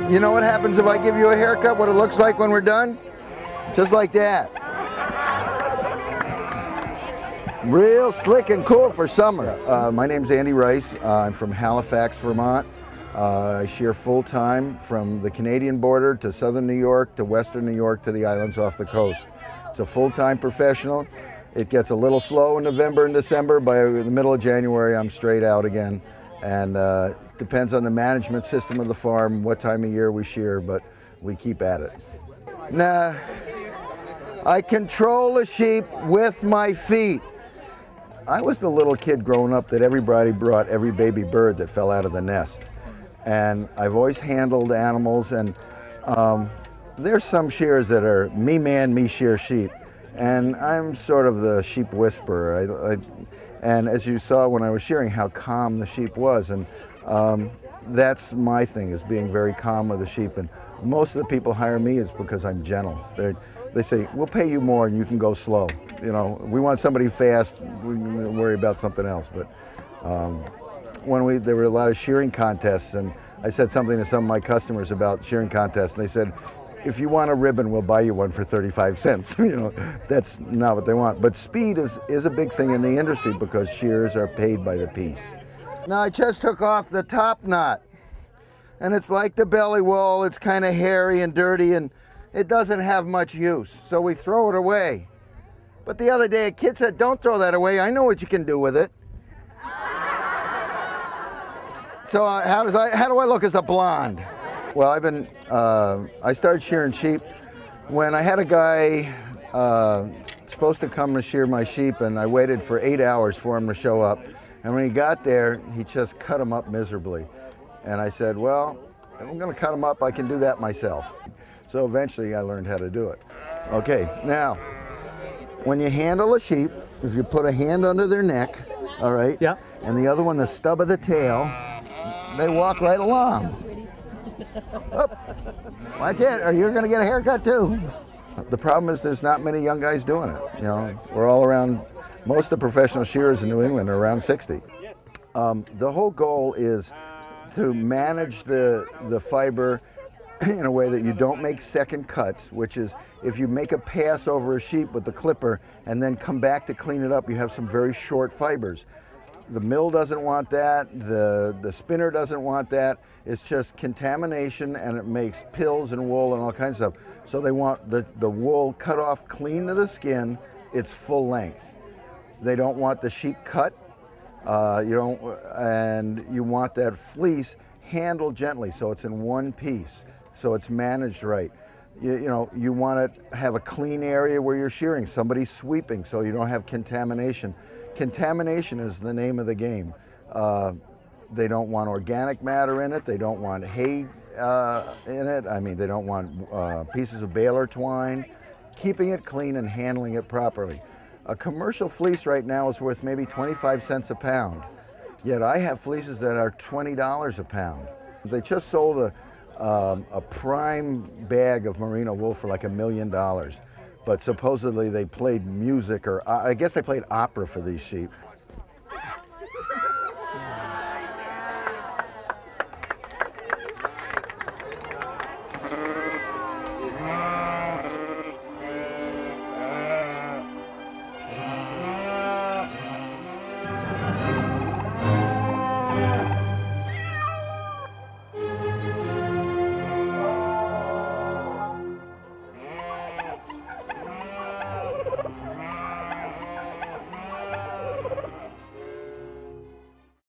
You know what happens if I give you a haircut, what it looks like when we're done? Just like that. Real slick and cool for summer. My name's Andy Rice. I'm from Halifax, Vermont. I shear full-time from the Canadian border to southern New York to western New York to the islands off the coast. It's a full-time professional. It gets a little slow in November and December. By the middle of January, I'm straight out again. And depends on the management system of the farm, what time of year we shear, but we keep at it. Nah, I control a sheep with my feet. I was the little kid growing up that everybody brought every baby bird that fell out of the nest. And I've always handled animals, and there's some shearers that are me man, me shear sheep. And I'm sort of the sheep whisperer. And as you saw when I was shearing, how calm the sheep was. And that's my thing, is being very calm with the sheep. And most of the people hire me is because I'm gentle. They say, we'll pay you more and you can go slow. You know, we want somebody fast, we can worry about something else. But there were a lot of shearing contests, and I said something to some of my customers about shearing contests, and they said, if you want a ribbon, we'll buy you one for 35 cents. You know, that's not what they want. But speed is a big thing in the industry because shearers are paid by the piece. Now I just took off the top knot, and it's like the belly wool. It's kind of hairy and dirty, and it doesn't have much use, so we throw it away. But the other day a kid said, don't throw that away, I know what you can do with it. So how do I look as a blonde? Well, I started shearing sheep when I had a guy supposed to come to shear my sheep, and I waited for 8 hours for him to show up. And when he got there, he just cut them up miserably. And I said, well, if I'm gonna cut them up, I can do that myself. So eventually I learned how to do it. Okay, now, when you handle a sheep, if you put a hand under their neck, all right, yeah, and the other one the stub of the tail, they walk right along. Oh, watch it, or you're gonna get a haircut too. The problem is there's not many young guys doing it. You know, we're all around, most of the professional shearers in New England are around 60. The whole goal is to manage the fiber in a way that you don't make second cuts, which is if you make a pass over a sheep with the clipper and then come back to clean it up, you have some very short fibers. The mill doesn't want that, the spinner doesn't want that. It's just contamination, and it makes pills and wool and all kinds of stuff. So they want the wool cut off clean to the skin, it's full length. They don't want the sheep cut, and you want that fleece handled gently so it's in one piece, so it's managed right. You want to have a clean area where you're shearing, somebody sweeping so you don't have contamination. Contamination is the name of the game. They don't want organic matter in it. They don't want hay in it. I mean, they don't want pieces of baler twine. Keeping it clean and handling it properly. A commercial fleece right now is worth maybe 25 cents a pound. Yet I have fleeces that are $20 a pound. They just sold a prime bag of merino wool for like $1 million. But supposedly they played music, or I guess they played opera for these sheep.